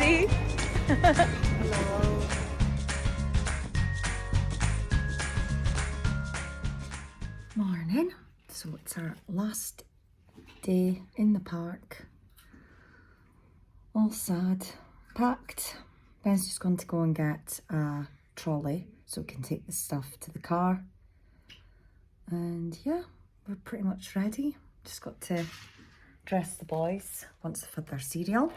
Rosie. Hello. Morning. So it's our last day in the park. All sad. Packed. Ben's just going to go and get a trolley so we can take the stuff to the car. And yeah, we're pretty much ready. Just got to dress the boys once they've had their cereal.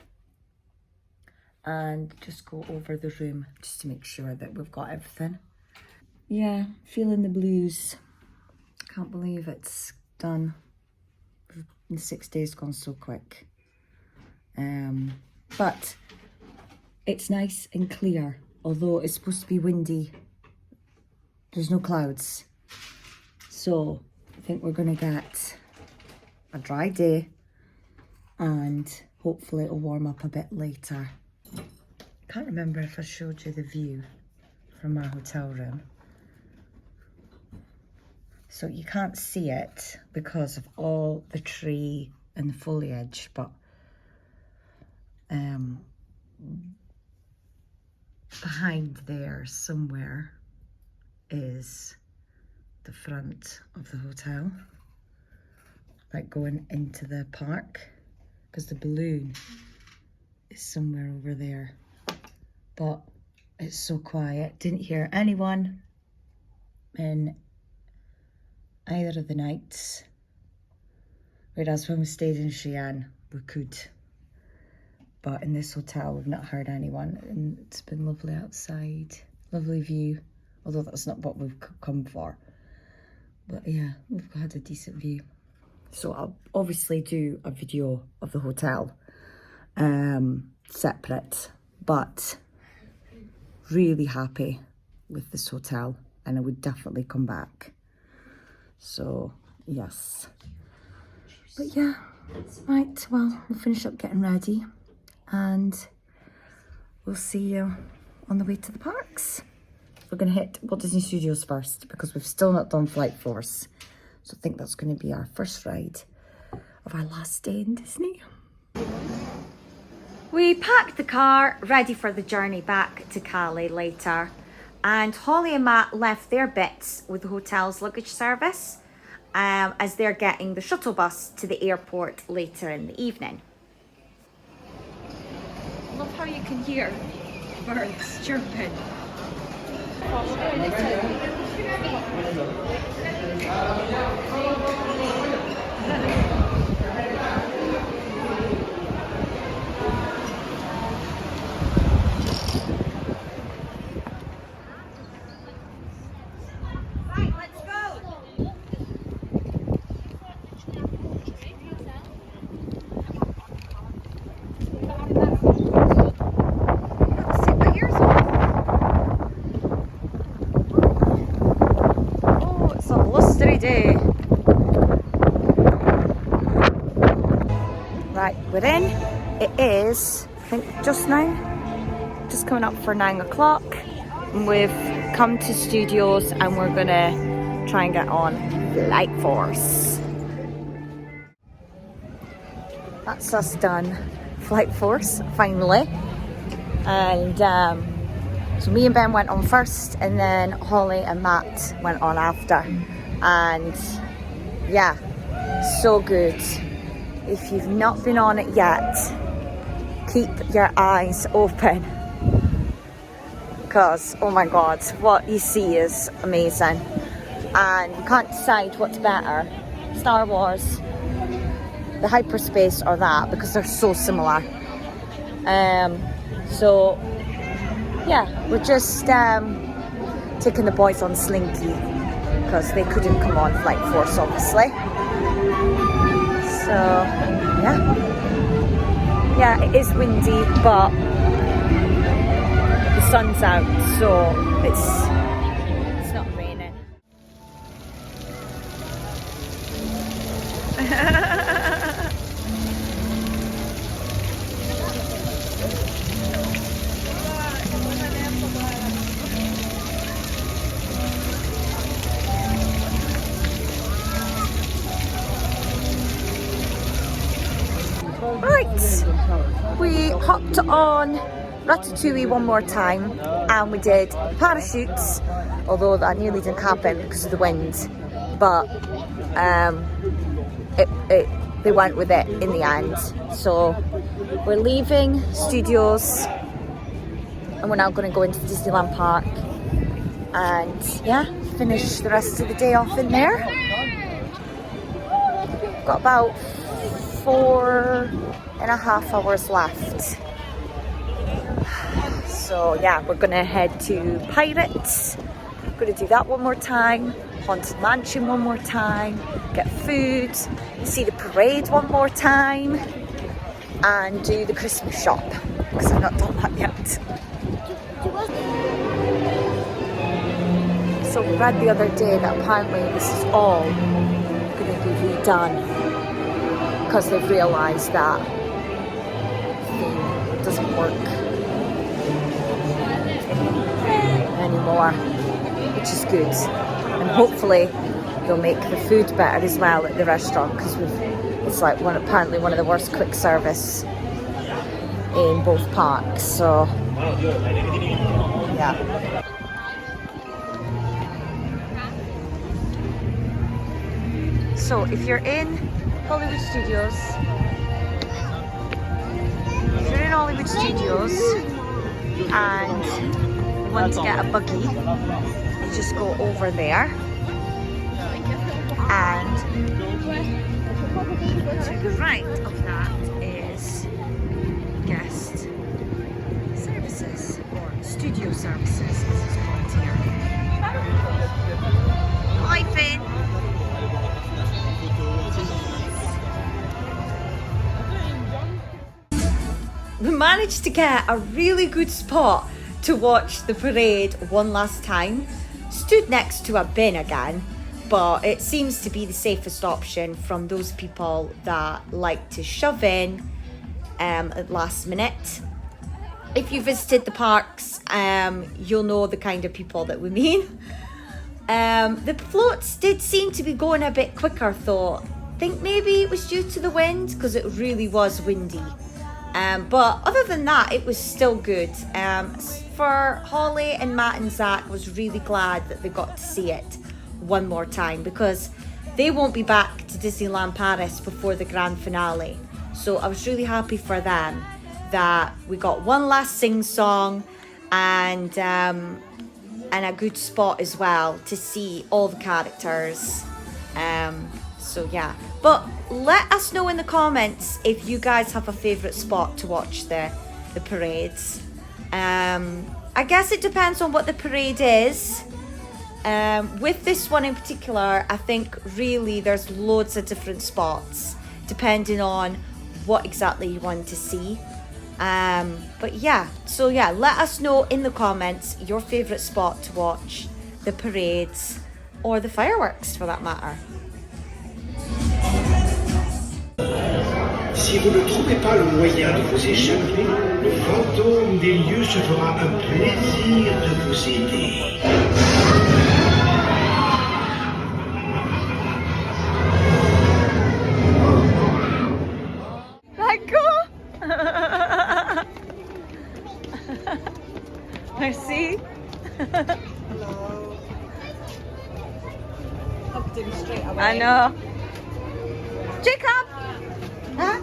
And just go over the room just to make sure that we've got everything. Yeah, feeling the blues. Can't believe it's done. The 6 days gone so quick. But it's nice and clear, although it's supposed to be windy. There's no clouds. So I think we're gonna get a dry day and hopefully it'll warm up a bit later. Can't remember if I showed you the view from our hotel room. So you can't see it because of all the tree and the foliage, but behind there somewhere is the front of the hotel, like going into the park, because the balloon is somewhere over there. But it's so quiet, didn't hear anyone in either of the nights, whereas when we stayed in Cheyenne we could, but in this hotel we've not heard anyone, and it's been lovely outside, lovely view, although that's not what we've come for. But yeah, we've had a decent view. So I'll obviously do a video of the hotel separate, but really happy with this hotel and I would definitely come back. So yes, but yeah, right, well, we'll finish up getting ready and we'll see you on the way to the parks. We're gonna hit Walt Disney Studios first because we've still not done Flight Force, so I think that's gonna be our first ride of our last day in Disney. We packed the car ready for the journey back to Cali later, and Holly and Matt left their bits with the hotel's luggage service as they're getting the shuttle bus to the airport later in the evening. I love how you can hear birds chirping. Day. Right, we're in. It is, I think, just coming up for 9 o'clock. And we've come to studios and we're gonna try and get on Flight Force. That's us done. Flight Force, finally. And so me and Ben went on first and then Holly and Matt went on after. And yeah, so good. If you've not been on it yet, keep your eyes open because oh my god, what you see is amazing and you can't decide what's better, Star Wars, the hyperspace, or that, because they're so similar. So yeah, we're just taking the boys on Slinky because they couldn't come on Flight Force, obviously. So, yeah, it is windy, but the sun's out, so it's not raining. Right, we hopped on Ratatouille one more time and we did parachutes, although that nearly didn't happen because of the wind, but they went with it in the end. So we're leaving studios and we're now going to go into Disneyland Park and yeah, finish the rest of the day off in there. Got about 4.5 hours left. So yeah, we're gonna head to Pirates. We're gonna do that one more time, Haunted Mansion one more time, get food, see the parade one more time, and do the Christmas shop, because I've not done that yet. So we read the other day that apparently this is all gonna be redone because they've realised that theme doesn't work anymore, which is good, and hopefully they'll make the food better as well at the restaurant, because it's like apparently one of the worst quick service in both parks. So yeah. So if you're in Hollywood Studios, and you want to get a buggy, you just go over there, and to the right of that is guest services, or studio services as it's called here. Hi Finn! We managed to get a really good spot to watch the parade one last time. Stood next to a bin again, but it seems to be the safest option from those people that like to shove in at last minute. If you visited the parks, you'll know the kind of people that we mean. The floats did seem to be going a bit quicker though. I think maybe it was due to the wind, because it really was windy. But other than that, it was still good. For Holly and Matt and Zach, was really glad that they got to see it one more time, because they won't be back to Disneyland Paris before the grand finale. So I was really happy for them that we got one last sing-song and a good spot as well to see all the characters. So yeah, but let us know in the comments if you guys have a favourite spot to watch the parades. I guess it depends on what the parade is. With this one in particular, I think really there's loads of different spots depending on what exactly you want to see. But yeah, so yeah, let us know in the comments your favourite spot to watch the parades or the fireworks for that matter. Si vous ne trouvez pas le moyen de vous échapper, le fantôme des lieux se fera un plaisir de vous aider. D'accord. Merci. Hello. Hooked him straight away. I know. Jacob! Huh?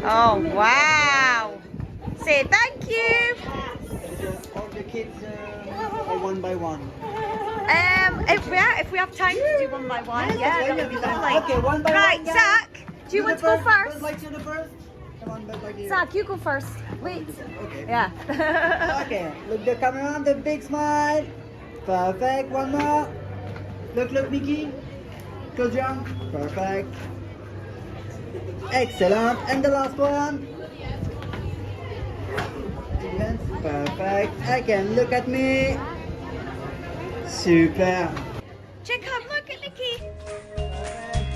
Oh, wow. Say thank you. All the kids are one by one. If we have time to do one by one, yeah. That'd be lovely. Okay, one by right, one. Right, Zach, do you want to go first? Like to the first? Come on, like here. Zach, you go first. Wait. Okay. Yeah. Okay, look the camera, the big smile. Perfect, one more. Look, Mickey. Close your arm. Perfect. Excellent. And the last one. Perfect. Again, look at me. Super. Jacob, look at Mickey.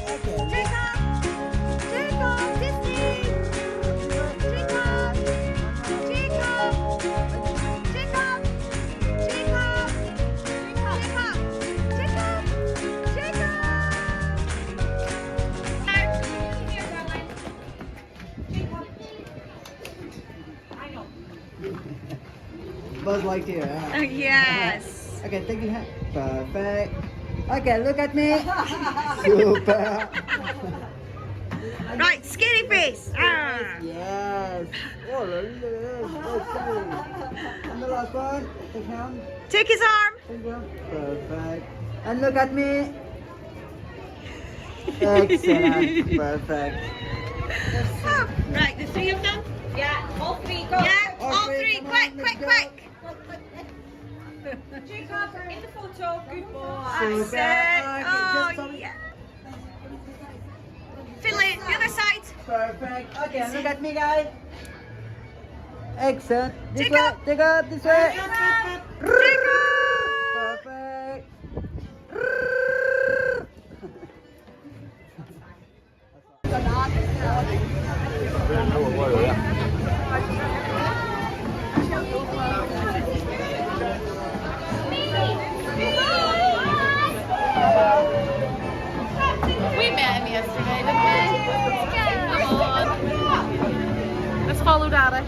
Okay. Jacob. Jacob, Disney. Jacob. Jacob. Jacob. Jacob. Buzz Lightyear. Yeah. Yes. Okay, take your hand. Perfect. Okay, look at me. Super. Right, scary face. Ah. Yes. Oh, look at this. Okay. And the last one. Take hand. Take his arm. Take hand. Perfect. And look at me. Excellent. Perfect. Right, the three of them? Yeah, all three, go. Yeah, all three. come Quick, on, quick, let's go. quick. Jacob, in the photo, good boy. That's Super. it. Okay, just Oh, yeah. Finley, the other side. Perfect. Okay, look at me, guys. Excellent. This Take way. up. Take up. This way. Jacob. Perfect. We met him yesterday, didn't we? Come on. Let's follow Dada.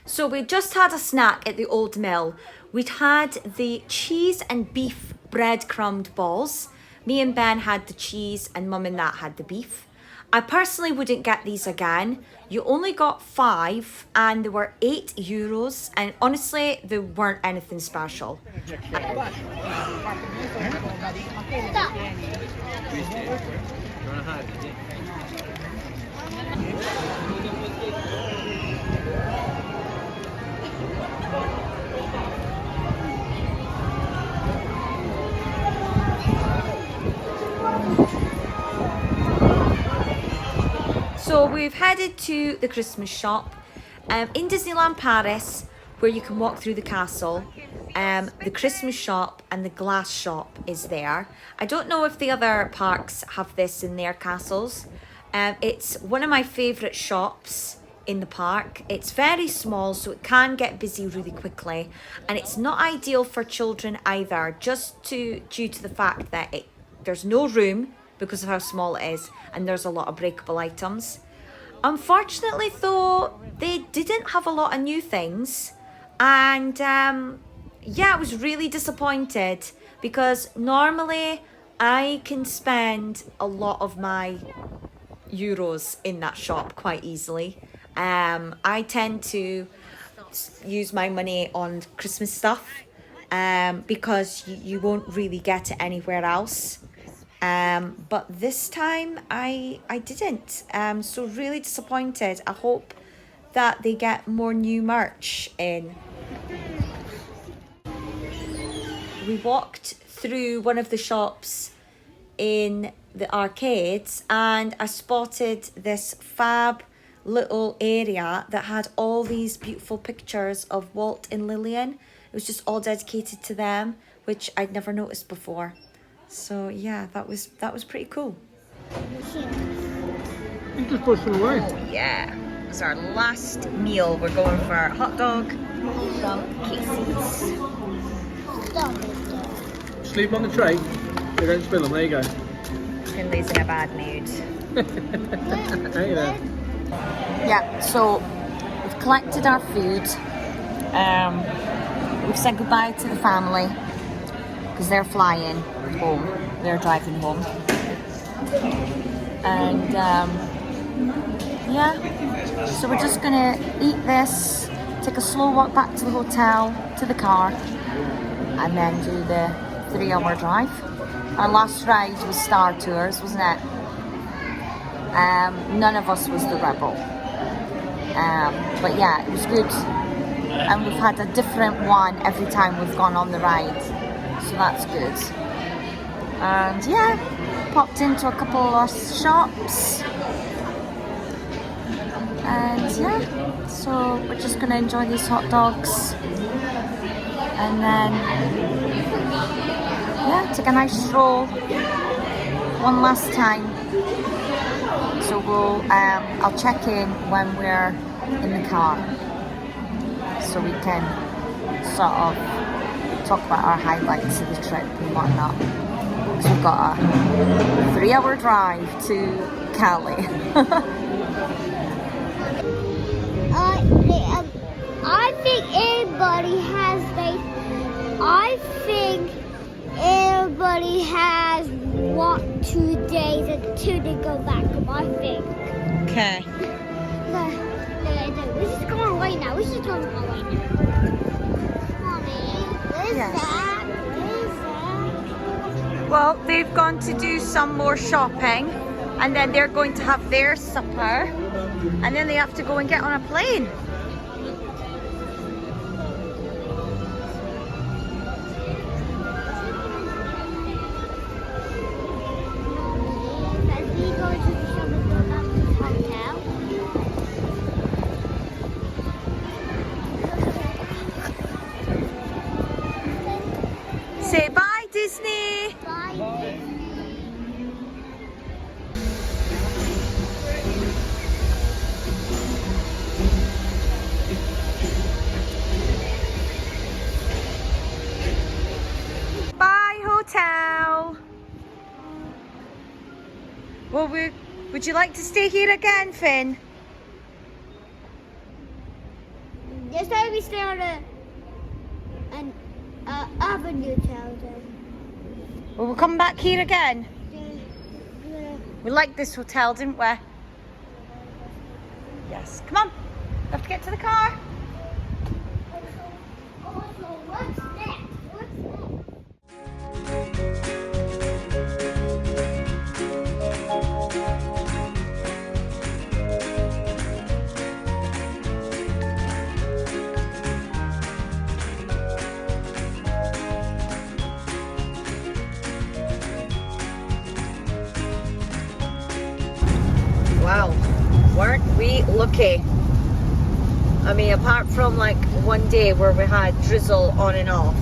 So we just had a snack at the Old Mill. We'd had the cheese and beef breadcrumbed balls. Me and Ben had the cheese and Mum and Nat had the beef. I personally wouldn't get these again. You only got 5 and they were €8 and honestly they weren't anything special. So we've headed to the Christmas shop in Disneyland Paris, where you can walk through the castle. The Christmas shop and the glass shop is there. I don't know if the other parks have this in their castles. It's one of my favourite shops in the park. It's very small, so it can get busy really quickly, and it's not ideal for children either, just due to the fact that there's no room because of how small it is, and there's a lot of breakable items. Unfortunately though, they didn't have a lot of new things, and yeah, I was really disappointed because normally I can spend a lot of my euros in that shop quite easily. I tend to use my money on Christmas stuff because you won't really get it anywhere else. But this time I didn't. So really disappointed. I hope that they get more new merch in. We walked through one of the shops in the arcades and I spotted this fab little area that had all these beautiful pictures of Walt and Lillian. It was just all dedicated to them, which I'd never noticed before. So yeah, that was pretty cool. You just push them away. Oh yeah, it's our last meal. We're going for a hot dog from Casey's. Sleep on the tray. You don't spill them. There you go. Finley's in a bad mood. Hey there. Yeah, so we've collected our food. We've said goodbye to the family because they're flying home. They're driving home. And yeah, so we're just gonna eat this, take a slow walk back to the hotel, to the car, and then do the 3-hour drive. Our last ride was Star Tours, wasn't it? None of us was the Rebel. But yeah, it was good. And we've had a different one every time we've gone on the ride. So that's good. And yeah, popped into a couple of shops. And yeah, so we're just gonna enjoy these hot dogs and then yeah, take a nice stroll one last time. So we'll I'll check in when we're in the car so we can sort of talk about our highlights of the trip and whatnot, because we've got a 3-hour drive to Cali. I think everybody has I think everybody has 2 days until they go back home, I think. Okay. No, we're just going right now. We're just going right now. Mommy, where's Yes. that? Where's that? Well, they've gone to do some more shopping and then they're going to have their supper and then they have to go and get on a plane. As we go to the shop and go back to the hotel. Say bye, Disney! Bye. Bye, hotel! Well, would you like to stay here again, Finn? This time we stay on an avenue hotel then. Well, we'll come back here again. Yeah. We liked this hotel, didn't we? Yes. Come on. We have to get to the car. Also, what's next? Wow, weren't we lucky? I mean, apart from like one day where we had drizzle on and off,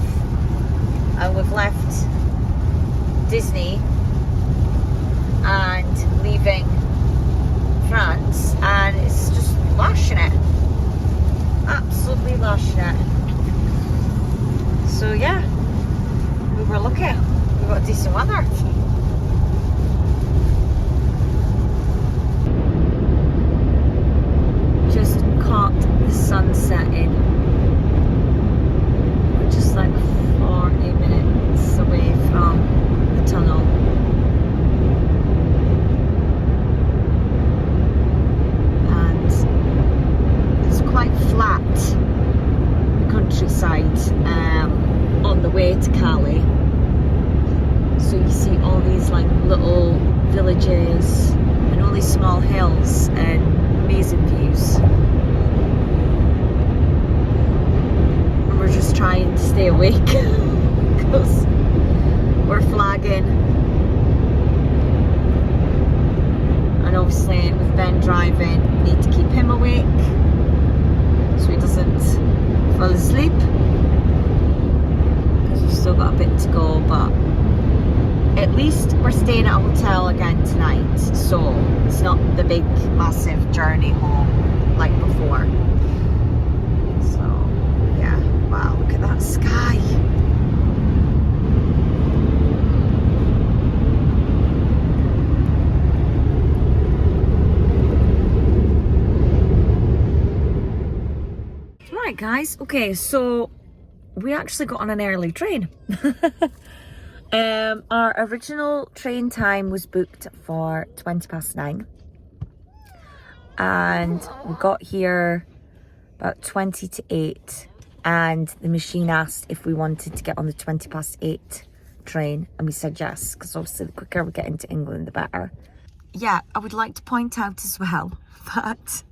and we've left Disney and leaving France, and it's just lashing it. Absolutely lashing it. So yeah, we were lucky. We got decent weather. Just caught the sun setting. We're just like 40 minutes away from the tunnel. And it's quite flat, the countryside, on the way to Cali. So you see all these like little villages and all these small hills and amazing views. And we're just trying to stay awake because we're flagging. And obviously with Ben driving, we need to keep him awake so he doesn't fall asleep, because we've still got a bit to go, but at least we're staying at a hotel again tonight, so it's not the big massive journey home like before. So yeah, wow, look at that sky. Right guys, okay, so we actually got on an early train. Our original train time was booked for 9:20, and we got here about 8:20, and the machine asked if we wanted to get on the 8:20 train, and we said yes, because obviously the quicker we get into England the better. Yeah, I would like to point out as well that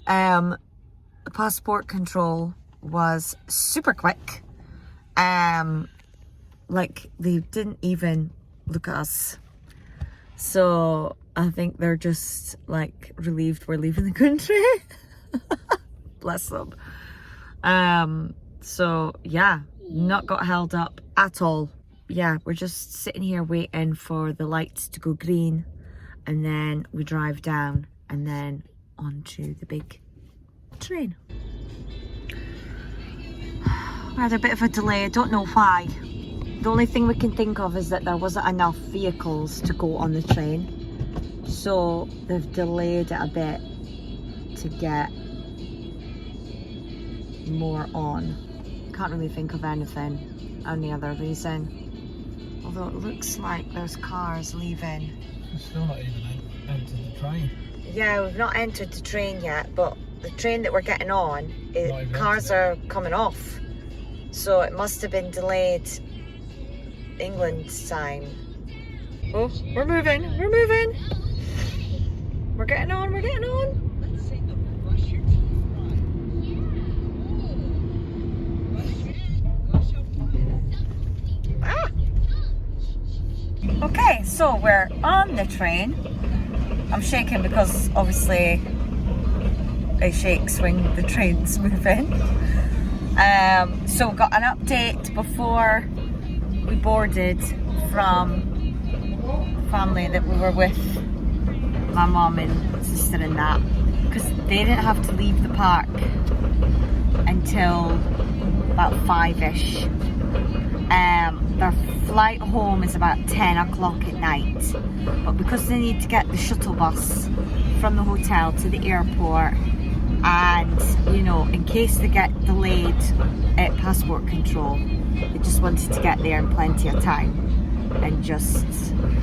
the passport control was super quick. Like, they didn't even look at us. So I think they're just like relieved we're leaving the country. Bless them. So yeah, not got held up at all. Yeah, we're just sitting here waiting for the lights to go green, and then we drive down and then onto the big train. We had a bit of a delay, I don't know why. The only thing we can think of is that there wasn't enough vehicles to go on the train, so they've delayed it a bit to get more on. Can't really think of any other reason, although it looks like there's cars leaving. We've still not even entered the train. Yeah, we've not entered the train yet, but the train that we're getting on, cars are coming off, so it must have been delayed England time. Oh, we're moving, we're getting on. Ah. Okay, so we're on the train. I'm shaking because obviously it shakes when the train's moving. So got an update before we boarded from family that we were with, my mum and sister and that, because they didn't have to leave the park until about 5ish. Their flight home is about 10 o'clock at night, but because they need to get the shuttle bus from the hotel to the airport, and you know, in case they get delayed at passport control, they just wanted to get there in plenty of time and just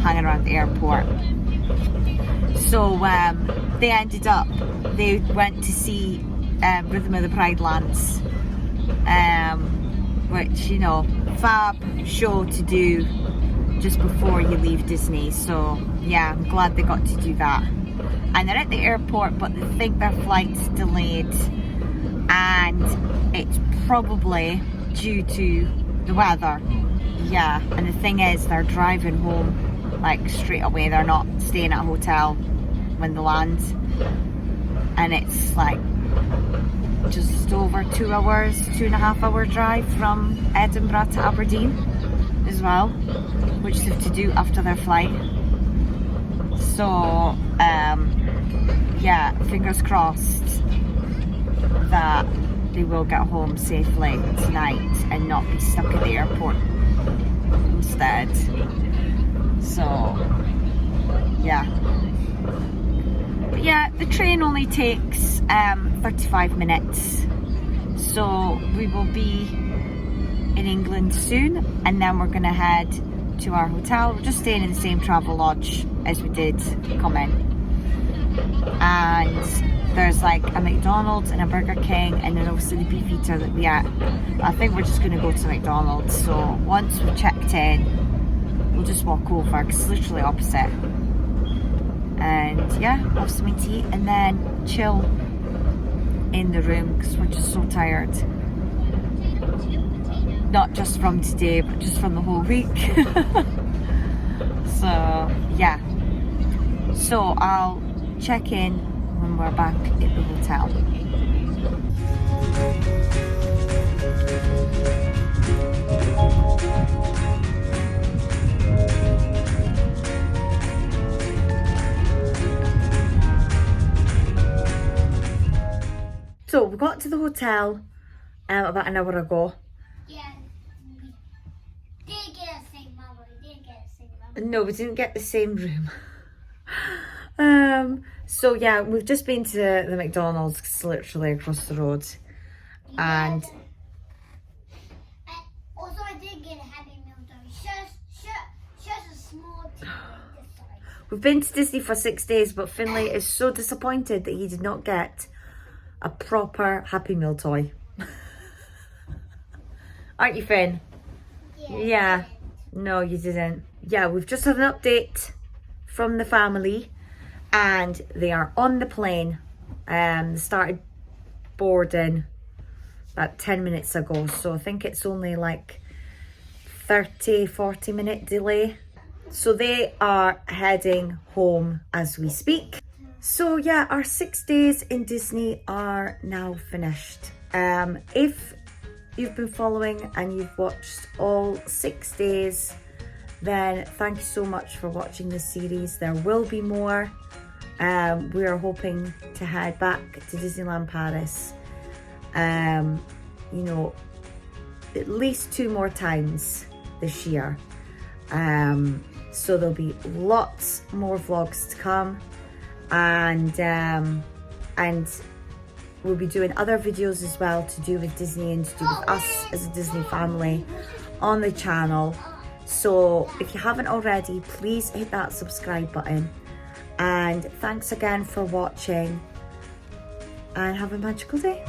hang around the airport. So they went to see Rhythm of the Pride Lands, which, you know, fab show to do just before you leave Disney. So yeah, I'm glad they got to do that. And they're at the airport, but they think their flight's delayed, and it's probably due to the weather. Yeah, and the thing is, they're driving home like straight away. They're not staying at a hotel when they land, and it's like just over 2 hours, 2.5 hour drive from Edinburgh to Aberdeen as well, which they have to do after their flight. So yeah, fingers crossed that they will get home safely tonight and not be stuck at the airport instead. So yeah, but yeah, the train only takes 35 minutes, so we will be in England soon, and then we're gonna head to our hotel. We're just staying in the same travel lodge as we did come in, and there's like a McDonald's and a Burger King, and then obviously the beef eater that we ate. I think we're just going to go to McDonald's, so once we've checked in, we'll just walk over because it's literally opposite, and yeah, have something to eat and then chill in the room because we're just so tired, not just from today but just from the whole week. So yeah, so I'll check in when we're back at the hotel. So we got to the hotel about an hour ago. Yeah, we did get a same mama. No, we didn't get the same room. So yeah, we've just been to the McDonald's, 'cause it's literally across the road, and also I did get a Happy Meal though. Just a small tea this size. we've been to Disney for 6 days, but Finlay is so disappointed that he did not get a proper Happy Meal toy. Aren't you, Finn? Yeah. No, you didn't. Yeah, we've just had an update from the family, and they are on the plane. They started boarding about 10 minutes ago, so I think it's only like 30-40 minute delay. So they are heading home as we speak. So yeah, our 6 days in Disney are now finished. If you've been following and you've watched all 6 days, then thank you so much for watching this series. There will be more. We are hoping to head back to Disneyland Paris, you know, at least 2 more times this year. So there'll be lots more vlogs to come, and we'll be doing other videos as well to do with Disney and to do with us as a Disney family on the channel. So if you haven't already, please hit that subscribe button, and thanks again for watching, and have a magical day.